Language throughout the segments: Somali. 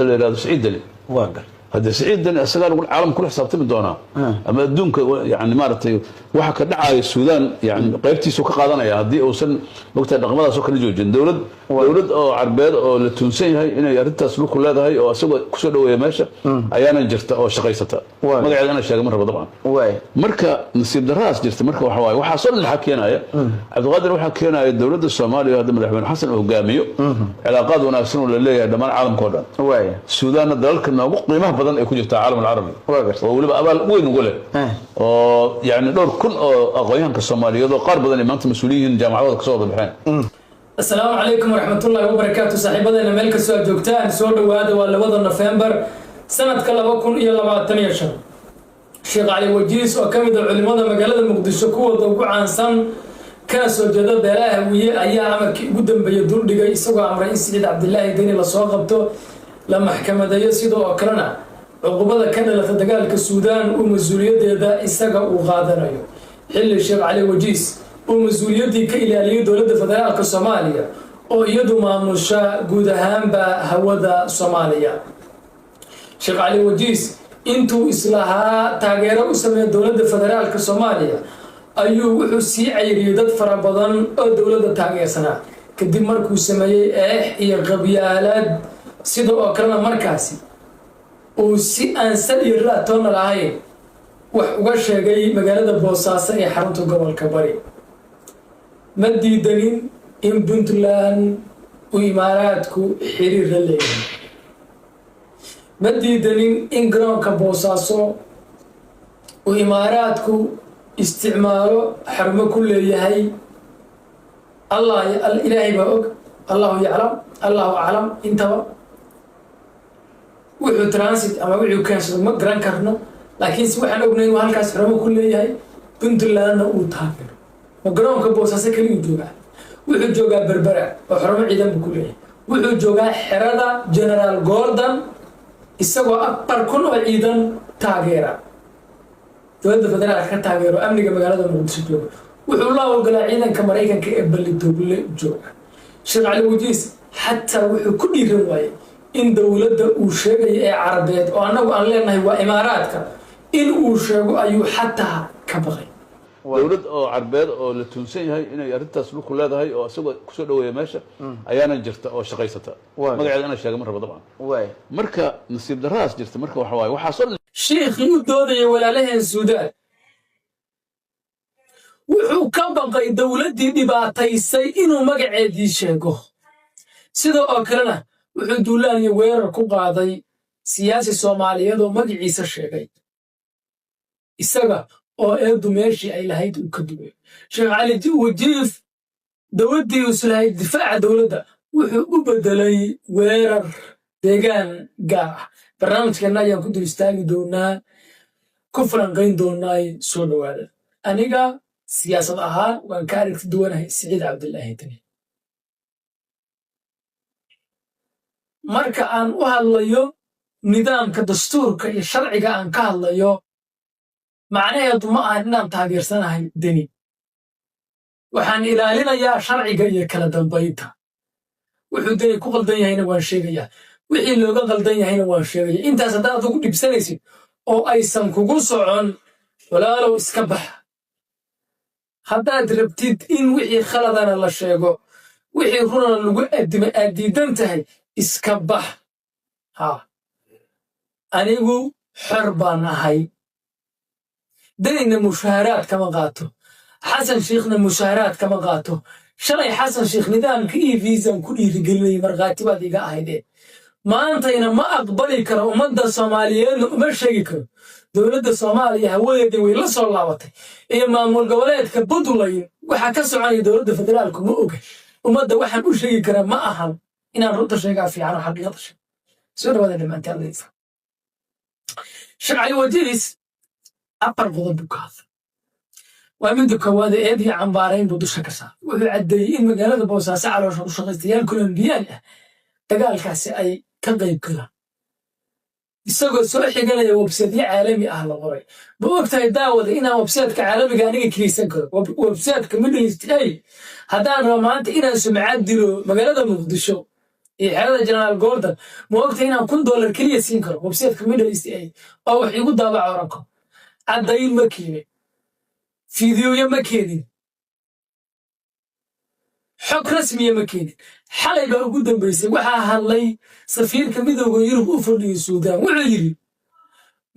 اللي هذا سعيد دلي واقع هذا سعيد دلي أسرع العالم كله حسابته من دونا أما الدون يعني مارتي وحكى دعاء السودان يعني قيبتي سوق قادنا يا هدي أوصل وقت الرقم هذا سوق الجوج دولة أو عربيد أو التونسية هاي إنه يرد تسلك كل هذا هاي أو سوق كسر ويا ماشى أيانا جرت أو شقيستها ما قاعد أنا شاق مرة طبعا مركا نصيب دراس جرت مركا وحواي وحصل اللي حكينا يا عبد القادر وحكينا الدولة الصومالية هذا مدحون حسن وقاميو علاقات وناسون ولا ليه ده ما العالم كله السودان الدولة كنا قيمة بدن يكون جرت العالم العربي ولبا أبال وين نقوله يعني دور كل أقوياء كالصومالية دور قارب بدن ما أنت مسؤولين جامعات كسوة البحرين. السلام عليكم ورحمة الله وبركاته صاحبنا ملك السؤال جوكتان سؤال وهذا ولا وضع نوفمبر سنة كلا بكون إلى 12 الشيخ علي وجيس وكمد علماء مجال المقدسة كوة وقع سن كاس وجدد بلاه ويا أيام قدام بيدور دقي سوى عمرين سيد عبد الله ديني لصاقبته لما حكم ده سيدو أكرنا عقوبة كان لتدقال كالسودان ومسؤولية ده إسقى وغادر حل الشيخ علي وجيس ومسؤوليتي كإلالية دولة فدرالك الصومالية oo iyadu maamusha guud ahaanba hawada Soomaaliya Sheekh Ali Wajiis intuu islaha taageero u sameeyay dawladda federaalka Soomaaliya ayuu wuxuu sii cayriyay dad fara badan oo dawladda taageersanaa kadib markuu sameeyay iyo qabyaalad sidoo kale markaasi oo si aan saliira toon lahayn wax uga sheegay magaalada Boosaaso ee xarunta gobolka Bari madiidanin in Puntland وإماراتكو حرير الليل مديدنين إن جرانكا بوساسو وإماراتكو استعماله حرم كل يهي الله الإلهي بأوك الله يعلم الله أعلم انتبه وحو ترانسيت أما وحو كانسل ما جران كرنا لكن سوى حنا أبنين وهالكاس حرم كل يهي Puntland وتافر وجرانكا بوساسو كلي يدوبه wuxuu joogaa berbera oo xarumo ciidan ku leeyahay wuxuu joogaa xerada General Gordon isagoo afar kun oo ciidan taageera dowladda federaalka ka taageero amniga magaalada Muqdisho jooga wuxuu la howlgalaa ciidanka Mareykanka ee Ballidogle jooga Sheekh Ali Wajiis hatta wuxuu ku dhiiran waayay in dowladda uu sheegay ee Carabeed oo anagu aan leenahay waa Imaaraadka in uu sheego ayuu hatta ka baqay دولة أو عربيد أو التونسية هاي إنه يرد تسلك كل هذا هاي أو سوق كسر ويا ماشى أيانا جرت أو شقيستها ما قاعد أنا شاق مرة طبعا مركا نصيب دراس جرت مركا وحواي وحصل شيخ يودودي ولا له السودان wuxuu ka baqay dawladii dhibaataysay inuu magaceedii sheego sidoo oo kalena wuxuu duulaan iyo weerar ku qaaday siyaasi Soomaaliyeed oo magaciisa sheegay isaga oo eedu meeshii ay lahayd uu ka dubay Sheekh Ali Wajiis dawladii uu islahay difaaca dawladda wuxuu u bedelay weerar deegaan gaar ah barnaamijkeena ayaan ku dul istaagi doonaa ku falanqayn doonaa soo dhawaada aniga siyaasad ahaan waan ka aragti duwanahay Saciid Cabdullaahi Tani marka aan u hadlayo nidaamka dastuurka iyo sharciga aan ka hadlayo macnaheedu ma aha inaan taageersanahay dani waxaan ilaalinayaa sharciga iyo kala dambeynta wuxuu dani ku qaldan yahayna waan sheegayaa wixii looga qaldan yahayna waan sheegayaa intaas haddaad ugu dhibsanaysid oo aysan kugu socon walaalow iska bax haddaad rabtid in wixii khaladana la sheego wixii runana lagu addimo aad diidan tahay iska bax anigu xor baan ahay دينا مشاهرات كما قاتو حسن شيخنا مشاهرات كما قاتو شلي حسن شيخ نظام كي فيزا كل يرجل لي مرغاتي بعد قاعدين ما أنتينا ما أقبلي كرا ومدة الصوماليين وما شيء كرا دولة الصومالية هوية ولا صلاوتي إيه ما ملقولات كبدولين وحكسوا عن دولة فدرالكم موجة ومدة واحد وش شيء كرا ما أهم إن الرد شيء في عنه حقيقة سورة ولا لما أنت اللي شرعي وجلس أبر قضب كاث ومن دكواد إيدي عن بارين بدوشة كسا وعديين مقالة بوساسة على شغلتيال كولومبيان تقال كاسي أي كغيب كلا يسوق سوحي قال يا وبسيدي عالمي أهل غري بوقتها يداود إنا وبسيد كعالمي قانيك كريسنكو وبسيد كمدل يستعي هدان رمانت إنا سمعات ديرو مقالة مقدشو xerada General Gordon ma ogtahay inaan $1 kaliya siin karo website-ka Middle East oo wax igu daabaco oranko caddayn ma keenin fiidiyoya ma keenin xog rasmiya ma keenin xalay baa ugu dambaysay waxaa hadlay safiirka midowga Yurub u fadhiyay Suudaan wuxuu yiri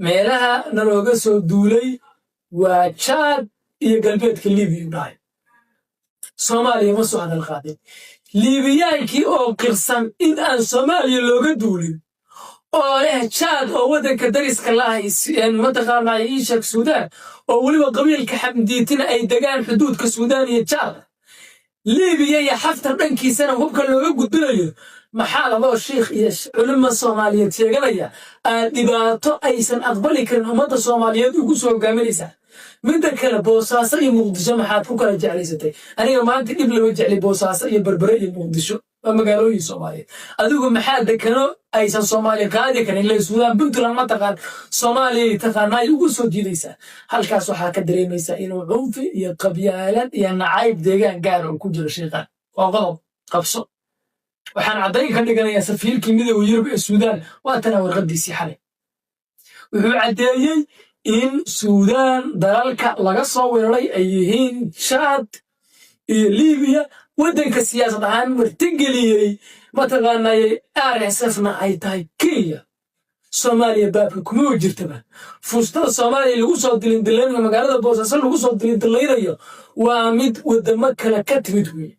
meelaha nalooga soo duulay waa Chad iyo galbeedka Liibiya dhahay Soomaaliya ma soo hadal qaadin Liibiyaankii oo qirsan in aan Soomaaliya looga duulin oo leh Chad oo wadanka dariska lahayn mataqaanaa Iishak Suudaan oo waliba qabiilka Xamdiitina ay degaan xuduudka Suudaan iyo Chad Liibiya iyo Xaftar dhankiisana hubka looga gudbinayo maxaa laba sheekh iyo culimo Soomaaliyeed sheeganaya dhibaato aysan aqbali karin ummadda Soomaaliyeed ugu soo hogaaminaysa midda kale Boosaaso iyo Muqdisho maxaad ku kala jeclaysatay aniga maanta dib loo jeclay Boosaaso iyo Berbera iyo Muqdisho waa magaalooyin Soomaaliyeed adigu maxaa dekano aysan Soomaaliya qaadi karin ilaa Suudaan Puntland ma taqaan Soomaaliya taqaanay ugu soo jiidaysa halkaas waxaa ka dareemaysa inuu cunfi iyo qabyaalad iyo nacayb deegaan gaar oo ku jiro sheekhan oo qodob qabso waxaan caddayn ka dhiganayaa safiirkii midowga Yurub ee Suudaan waa tan warqadiisii xalay wuxuu caddeeyay in Suudaan dalalka laga soo weeraray ay yihiin Chad iyo Liibiya wadanka siyaasad ahaan martigeliyay mataqaanay RSF-na ay tahay Kenya Soomaaliya baabka kuma jirtaba fuustada Soomaaliya lagu soo dilindilaynayo magaalada Boosaaso lagu soo dilindilaynayo waa mid wadamo kale ka timid weey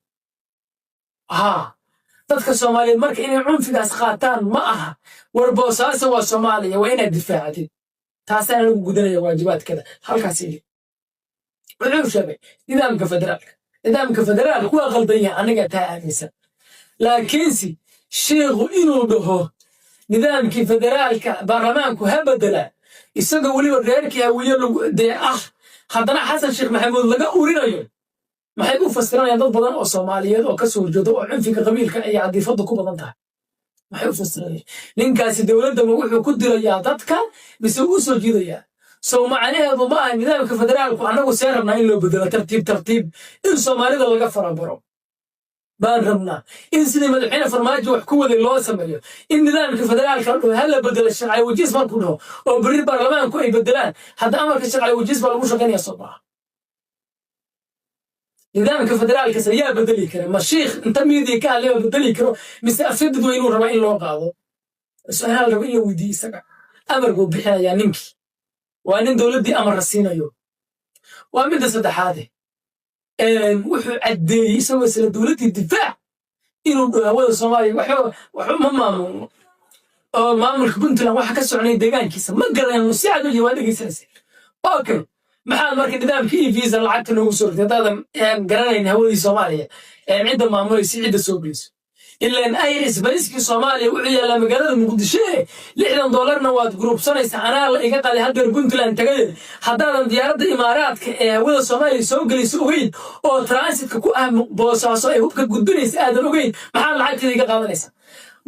dadka Soomaaliyeed marka inay cunfigaas qaataan ma aha war Boosaaso waa Soomaaliya waa inaad difaacatid taasana lagu gudanaya waajibaadkada halkaas ili wuxuu sheegay nidaamka federaalka waa qaldan yahay aniga taa aaminsan laakiinse sheekhu inuu dhaho nidaamkii federaalka baarlamaanku ha bedela isagoo waliba reerkii hawiye dee haddana Xasan Sheekh Maxamuud laga urinayo maxay u fasiranayaan dad badan oo Soomaaliyeed oo ka soo horjeeda oo cunfiga qabiilka ay cadifada ku badan tahay maxay u fasiranayaan ninkaasi dawladda ma wuxuu ku dirayaa dadka mise uu soo jiidayaa soo macnaheedu ma aha nidaamka federaalku anagu see rabnaa in loo bedelo tartiib in Soomaalida laga farabaro baan rabnaa in sidii madaxweyne Farmaajo wax ku waday loo sameeyo in nidaamka federaalka hala bedelo sharci wajiis markuu dhaho oo bari baarlamaanku ay bedelaan hadda amarka sharci wajiis baa lagu shaqeynaya Soomaaliya nidaamka federaalka sayaa bedeli kara ma sheekh inta miidii ka hadlay bedeli karo mise afiddu inuu rabo in loo qaado su'aal rabo in weydiiyo isaga amarku bixinaya ninkii waa nin dawladii amar siinayo waa mid saddexaad wuxuu cadeeyay isagoo isla dawladii difaac inuu hawada Soomaaliya wuxuu ma maamulo oo maamulka Puntland waxa ka soconay deegaankiisa ma garanayno si cad iyo waadagaysanaysa okay maxaa marka nidaamkii visa lacagta loogu soo rogtay dad garanayna hawadii Soomaaliya cidda maamulaysa cidda soo geeyso ilaan ayris bariiskii Soomaaliya wuxuu yaalaa magaalada Muqdisho $60 waad groupsanaysa anaa la iga qaaday hadda Puntland tagay haddaadan diyaaradda Imaaraadka ee hawada Soomaaliya soo gelayso ogeyn oo transitka ku ah Boosaaso ay hubka gudbinaysa aadan ogeyn maxaa lacagta iga qaadanaysa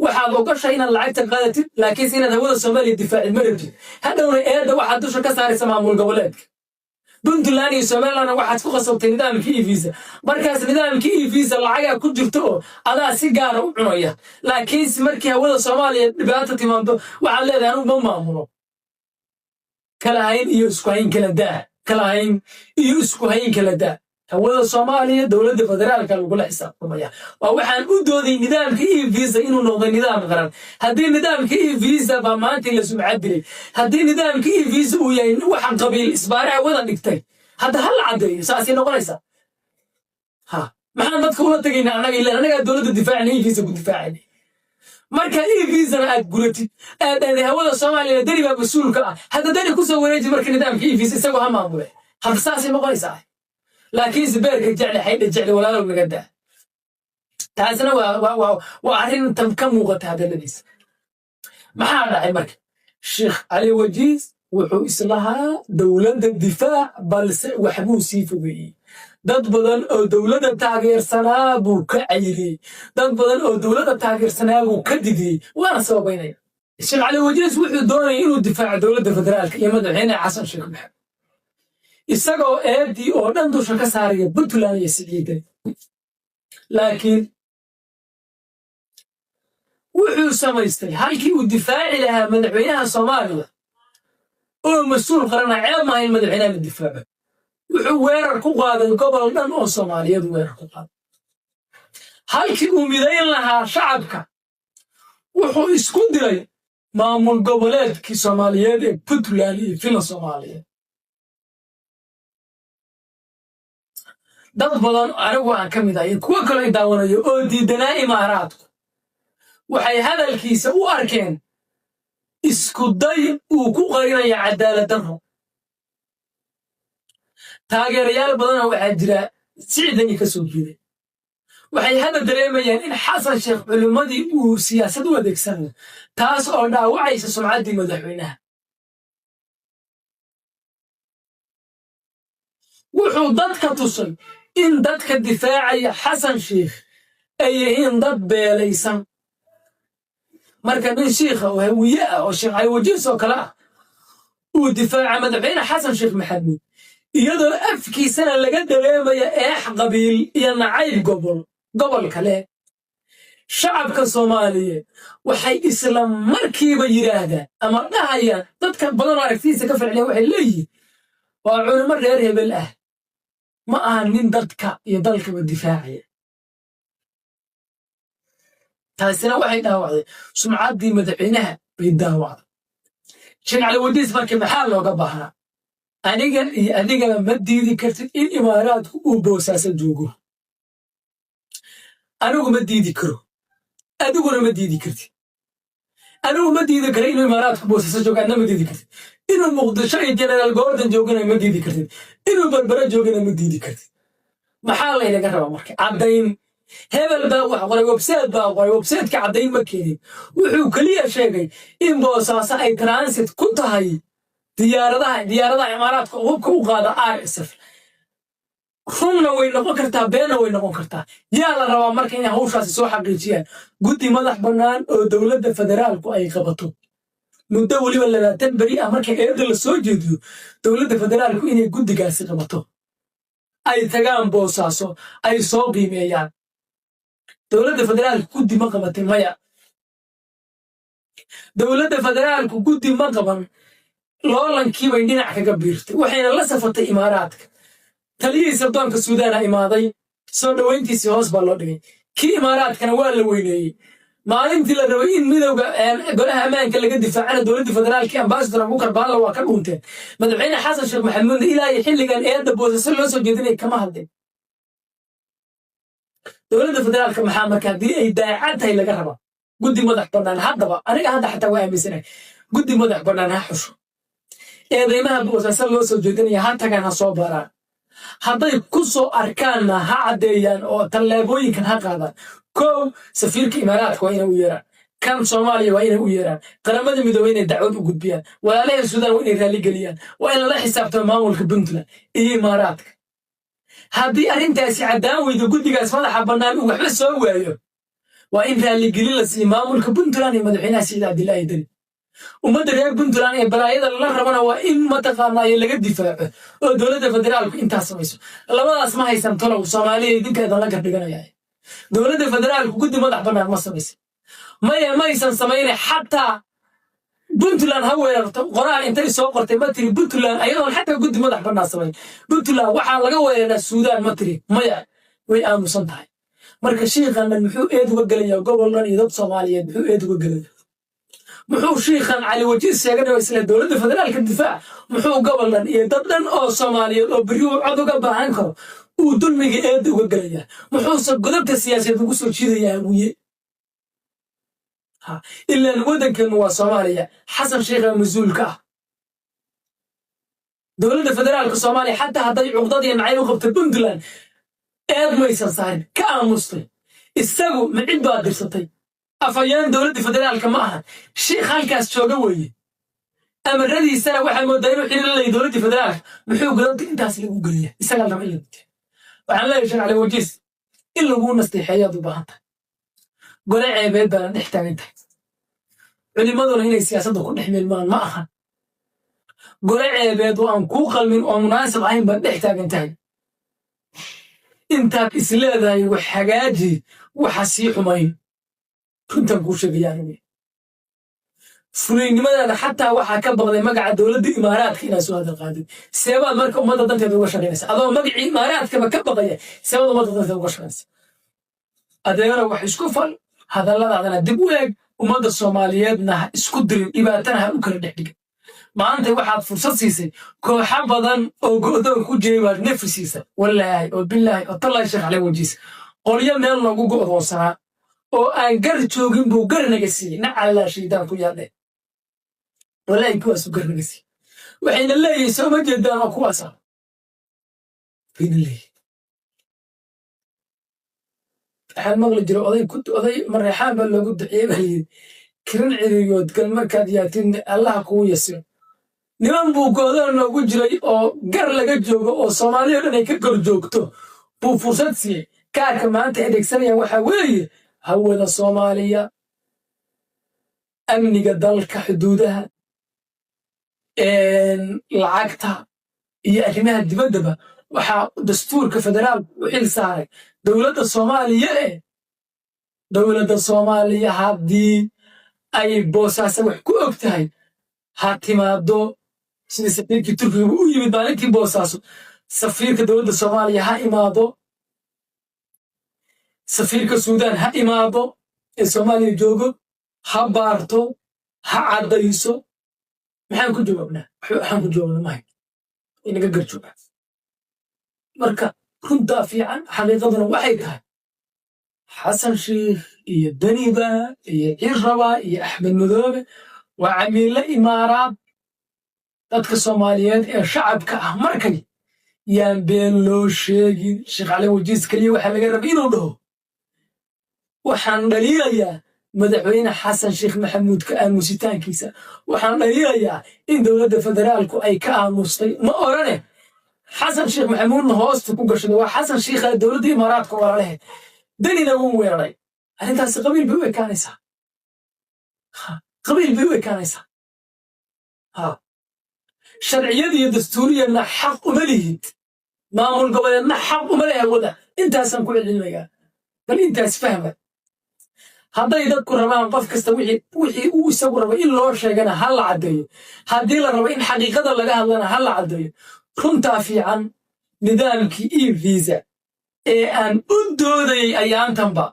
waxaad ogashay inaad lacagta qaadatid laakiin inaad hawada Soomaaliya difaacid ma rabtid hadhowna eeda waxaad dusha ka saaraysa maamul goboleedka Puntland iyo Somaliland waxaad ku qasabtay nidaamkii visa markaas nidaamkii visa lacaga ku jirto adaa si gaar ah u cunaya laakiin markii hawada Soomaaliya dhibaato timaado waxa leedahay anu ma maamulo kala hayn iyo isku hayn kala daa hawada Soomaaliya dawladda federaalka lagu la xisaabtamaya waa waxaan u dooday nidaamkii visa inuu noqdo nidaam qaran haddii nidaamkii visa ba maanta la sumcad dilay haddii nidaamkii visa uu yahay waxan qabiil isbaaraha wada dhigtay hadda hal cadeeyo saasi noqonaysa maxaan dadka ula tagaynaa anaga dawladda difaacnay visa ku difaacnay marka visa aad gulatid aad hawada Soomaaliya dariba masuulka hadda dari ku soo wareeji marka nidaamkii visa isagoo ha maamulay hadda saasi noqonaysa laakiin sibeerka jecel walaalo naga daa taasna waa arrin tan ka muuqata hadaladiisa maxaa dhacay marka Sheekh Ali Wajiis wuxuu islahaa dawladda difaac balse waxbuu sii fogeeyay dad badan oo dawladda taageersanaa buu ka cayriyay dad badan oo dawladda taageersanaa buu ka digay waana sababaynaya Sheekh Ali Wajiis wuxuu doonayay inuu difaaco dawladda federaalka iyo madaxweyne Xasan Sheekh Maxamuud isagoo eedii oo dhan dusha ka saaraya Puntland iyo Siciidan laakiin wuxuu samaystay halkii uu difaaci lahaa madaxweynaha Soomaaliya oo mas'uul qarana ceeb ma in madaxweynaha la difaaco wuxuu weerar ku qaaday gobol dhan oo Soomaaliyeed weerar ku qaaday halkii uu midayn lahaa shacabka wuxuu isku diray maamul goboleedkii Soomaaliyeed ee Puntland iyo Fiinland Soomaaliyeed dad badan anigu aan ka mid ahay kuwa kale daawanayo oo diidanaa imaaraadku waxay hadalkiisa u arkeen isku day uu ku qarinayo cadaalad darro taageerayaal badan waxaa jira sicdani ka soo jeeday waxay hadda dareemayaan in xasan sheekh culimadii uu siyaasad u adeegsanayo taas oo dhaawacaysa sumcaddii madaxweynaha wuxuu dadka tusay in dadka difaacaya xasan sheekh ay yihiin dad beelaysan marka nin sheekha oo hawiye ah oo sheekh cali wajiis oo kale ah uu difaaca madaxweyne xasan sheekh maxamed iyadoo afkiisana laga dareemaya eex qabiil iyo nacayb gobol kale shacabka Soomaaliyeed waxay isla markiiba yiraahdaan ama dhahayaan dadka badan aragtiisa ka falceliya waxay leeyihiin waa culimo reer hebel ah ma aha nin dadka iyo dalkaba difaacaya taasina waxay dhaawacday sumcaddii madaxweynaha bay dhaawacday sheekh cali wajiis markii maxaa looga baahnaa anigan iyo adigaba ma diidi kartid in imaaraadku uu boosaaso joogo anigu ma diidi karo adiguna ma diidi kartid anigu ma diidi karo inuu imaaraadku boosaaso joogo adna ma diidi kartid inuu muqdisho iyo jenaraal goordon joogana ma diidi kartid inuu barbara joogana ma diidi kartid maxaa laynaga rabaa marka caddayn hebel baa wax qoray website baa qoray website-ka caddayn ma keenin wuxuu kaliya sheegay in boosaaso ay transit ku tahay diyaaradaha imaaraadka hubka u qaada RSF runna way noqon kartaa beenna way noqon kartaa yaa la rabaa marka inay hawshaasi soo xaqiijiyaan guddi madax bannaan oo dowladda federaalku ay qabato muddo weliba 20 beri ah marka eedda la soo jeediyo dowladda federaalku inay guddigaasi qabato ay tagaan boosaaso ay soo qiimeeyaan dowladda federaalku guddi ma qabatay maya dowladda federaalku guddi ma qaban loolankii bay dhinac kaga biirtay waxayna la safatay imaaraadka taliyihii sirdoonka suudaana imaaday soo dhoweyntiisii hoos baa loo dhigay kii imaaraadkana waa la weyneeyey maalintii la rabay in midowga golaha ammaanka laga difaacana dowladda federaalkii ambasador abubakar baalla waa ka dhuunteen madaxweyne xasan sheekh maxamuud ilaa iyo xilligan eedda boosaaso loo soo jeedinay kama hadleen dowladda federaalka maxaa marka haddii ay daacad tahay laga rabaa guddi madax bannaan haddaba aniga hadda xataa waa aaminsanahay guddi madax bannaan ha xusho eedeymaha boosaaso loo soo jeedinaya ha tagaan ha soo baaraan hadday ku soo arkaanna ha caddeeyaan oo tallaabooyinkan ha qaadaan kow safiirka imaaraadka waa inay u yeeraan kan Soomaaliya waa inay u yeeraan qaramada midoobay inay dacwad u gudbiyaan walaalaha Suudaan waa inay raali geliyaan waa in la xisaabtamo maamulka Puntland iyo imaaraadka haddii arrintaasi caddaan weydo guddigaas madaxa bannaan uu waxba soo waayo waa in raali gelin la siiyo maamulka Puntland iyo madaxweynaha Saciid Cabdilaahi Dani ummadda reer Puntland ee balaayada la rabana waa in mataqaanaa laga difaaco oo dowladda federaalku intaas samayso labadaas ma haysan talow Soomaaliya idinkeeda la gardhiganaya dowladda federaalku guddi madax bannaan ma samayso ma aysan samaynay xataa Puntland ha weerarto qoraal intay soo qortay ma tiri Puntland ayadoon xataa guddi madax bannaan samayn Puntland waxaa laga weeraraa Suudaan ma tiri maya way aamusan tahay marka sheekhan muxuu eed uga galayaa gobolkan iyo dad Soomaaliyeed muxuu eed uga galayaa muxuu sheekhan cali wajiis sheeganayo isla dowladda federaalka difaac muxuu gobolkan iyo dad dhan oo Soomaaliyeed oo bari uu cod uga baahan karo uu dulmiga eed uga galayaa muxuu godobta siyaasadeed ugu soo jiidayaa wiye إلا الودن كانوا صوماليا حسن شيخ مسؤولك دولة الفدرال كصوماليا حتى هذي عقدتي معي وقفت البنتلان إيه ما يصير صار كأمستي استووا من عند بادر سطي أفيان دولة الفدرال كمان شيخ هالكاس شو قوي أما الذي يسأل واحد مدير وحين اللي دولة الفدرال محيو قدرت أنت أسلي وقوليه يسأل لهم إلا وعلى لا يشان على وجيس إلا قولنا استحياء ضباطه قول عيبات بلا نحتاج انت علماء هنا السياسة تكون نحمل مان ما أخذ قول عيبات وأن كوخل من ومناسب عين بلا نحتاج انت إسلا ذاي وحاجاتي وحسيح مين runtan kuu sheegayaan fuliynimadaada xataa waxaa ka baqday magaca dowladda imaaraadka inaad soo hadal qaadid seebaad marka ummadda danteeda uga shaqaynaysa adoo magacii imaaraadkaba ka baqaya seebaad ummadda danteeda uga shaqaynaysa adeegana wax isku fal hadalladaadana dib u eeg ummadda soomaaliyeedna ha isku dirin dhibaatana ha u kala dhex dhigin maanta waxaad fursad siisay kooxa badan oo go'doon ku jiray baad nefi siisay wallaahi oo bilaahi oo tallaahi sheekh cali wajiis qolyo meel noogu go'doonsanaa oo aan gar joogin buu gar naga siiyey nacallaa shaydaan ku yaadhe wallaahi kuwaasu gar naga siiyey waxayna leeyihin soo ma jeedaan oo kuwaasa wayna leeyihin waxaan maqli jiro oday mareexaan baa loogu duceeyey baa layidhi kirin ciriyood gal markaad yaatid allaha kugu yasiro niman buu go'doon noogu jiray oo gar laga joogo oo soomaaliya dhan ay ka kor joogto buu fursad siiyey kaarka maanta adeegsanayaan waxaa weeye hawada soomaaliya amniga dalka xuduudaha lacagta iyo arrimaha dibaddaba waxaa dastuurka federaalku u xil saaray dowladda soomaaliya haddii ay boosaasa wax ku og tahay ha timaado sidii safiirkii turkiga u yimid maalintii boosaaso safiirka dowladda soomaaliya ha imaado safiirka suudaan ha imaado ee soomaaliya joogo ha baarto ha caddayso maxaan ku jawaabnaa waxaan ku jawaabna mahay inaga garjooga marka runtaa fiican xaqiiqaduna waxay tahay xasan shiikh iyo daniba iyo cirraba iyo axmed madoobe waa camiille imaaraad dadka soomaaliyeed ee shacabka ah markay yaan been loo sheegin sheekh cali wajiis keliya waxaa laga rabay inuu dhaho waxaan dhaliilayaa madaxweyne xasan sheekh maxamuud ka aamusitaankiisa waxaan dhaliilayaa in dowladda federaalku ay ka aamustay ma orane xasan sheekh maxamuudna hoosta ku gashaday waa xasan shiikha dowladda imaaraadka walaalaheed danina wuu weeraray arrintaasi qabiil bay u ekaanaysaa sharciyada iyo dastuuriyadna xaq uma lihid maamul goboleedna xaq uma leh hawada intaasaan ku celcelinayaa bal intaas fahma hadday dadku rabaan qof kasta wixii uu isagu rabo in loo sheegana ha la caddeeyo haddii la rabo in xaqiiqada laga hadlana ha la caddeeyo runtaa fiican nidaamkii e-visa ee aan u doodayay ayaantanba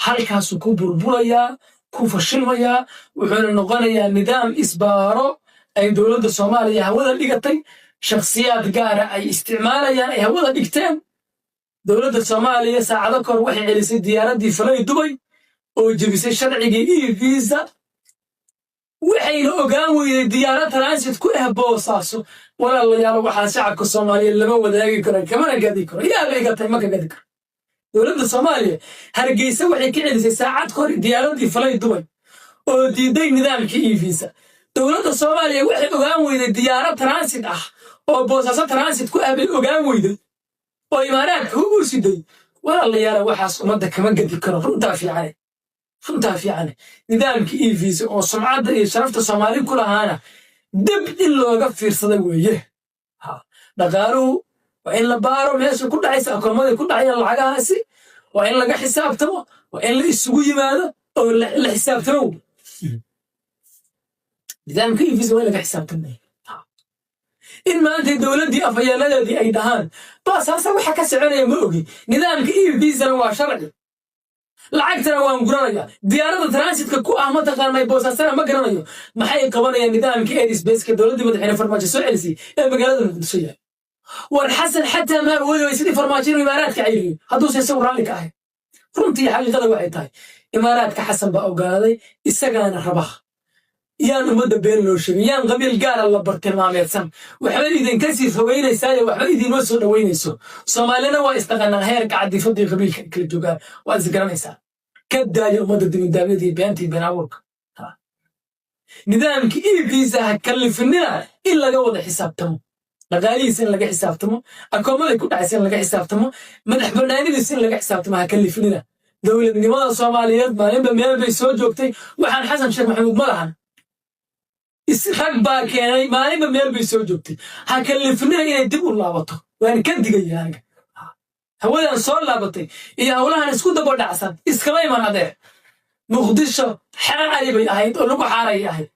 halkaasuu ku burburayaa ku fashilmayaa wuxuuna noqonayaa nidaam isbaaro ay dowladda soomaaliya hawada dhigatay shakhsiyaad gaara ay isticmaalayaan ay hawada dhigteen dowladda soomaaliya saacado kahor waxay celisay diyaaraddii falay dubay oo jebisay sharcigii e-visa waxayna ogaan weyday diyaarad transit ku boosaaso walaalayaal waxaa shacabka soomaaliyeed lama wadaagi karo kamana gadi karo yaa bay gatay maka gadi karo dowladda soomaaliya hargeysa waxay ka celisay saacad kahor diyaaraddii falay dubay oo diiday nidaamkii e-visa dowladda soomaaliya waxay ogaan weyday diyaarad transit ah oo boosaaso transit ku bay ogaan weyday oo imaaraadka u ursiday walaalayaal waxaas ummadda kama gadi karo runtaa fiicane nidaamkii e-visa oo sumcadda iyo sharafta soomaali ku lahaana dib in looga fiirsada weeye dhaqaaluhu waa in la baaro meesha ku dhacaysa akoommaday ku dhacayaan lacagahaasi waa in laga xisaabtamo waa in la isugu yimaado oo la xisaabtamo nidaamka e-visa waa in laga xisaabtamo in maanta dowladdii afhayeeladeedii ay dhahaan baasaasa waxa ka soconaya ma ogi nidaamka e-visana waa sharci lacagtana waan guranayaa diyaaradda transitka ku ah mataqaanay boosaasana ma garanayo maxay qabanayaan nidaamka airsbaceka dowladdii madaxweyne farmaajo soo celisay ee magaalada muqdisho yahay war xasan xataa ma awoodi way sidii farmaajo inuu imaaraadka cayriyo hadduuse isagu raalli ka ahay runtii xaqiiqada waxay tahay imaaraadka xasan baa ogaaday isagaana rabaa yaan ummadda been loo sheegin yaan qabiil gaara la bartilmaameedsan waxba idinka sii fogeynaysaa waxba idinoo soo dhoweynayso soomaalina waa isdhaqanaan heerka cadifadii qabiilka kala joogaan waad isgaranaysaa ka daaya ummadda dibindaabyadii beentii been abuurka nidaamkii e-visa ha kallifinina in laga wada xisaabtamo dhaqaalihiisa in laga xisaabtamo akoommaday ku dhacaysa in laga xisaabtamo madax bannaanidiisa in laga xisaabtamo ha kallifinina dowladnimada soomaaliyeed maalinba meel bay soo joogtay waxaan xasan sheekh maxamuud ma lahan rag baa keenay maalinba meel bay soo joogtay ha kallifinina inay dib u laabato waan ka digaya aniga hawadan soo laabatay iyo howlahan isku daba dhacsan iskama iman adeer muqdisho xeran ali bay ahayd oo lagu xaaray ahayd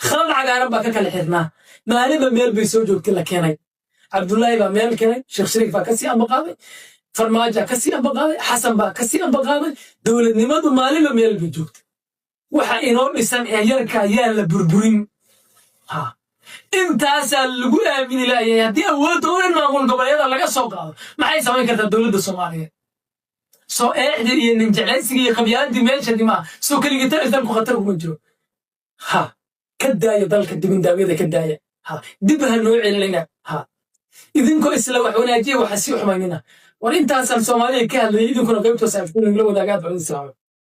khalad cagaaran baa ka kala xirnaa maaliba meel bay soo joogtay la keenay cabdullaahi baa meel keenay sheekh shariif baa kasii ambaqaaday farmaajo kasii ambaqaaday xasan baa kasii ambaqaaday dowladnimadu maaliba meel bay joogtay waxa inoo dhisan ee yarka ayaan la burburin intaasaa lagu aamini laayay haddii awoodda u dhan maamul goboleedyada laga soo qaado maxay samayn kartaa dowladda soomaaliyeed soo eexdii iyo nin jeclaysigii iyo qabyaaladii meesha dimaa soo keligitaris dalku khatar kuma jiro ka daaya dalka dibindaabyada ka daaya dib ha noo celinayna idinkoo isla wax wanaajiya waxa sii xumaynina war intaasaan soomaaliya ka hadlayay idinkuna qaybtoosa afkuunagala wadaagaad baa idin salaamay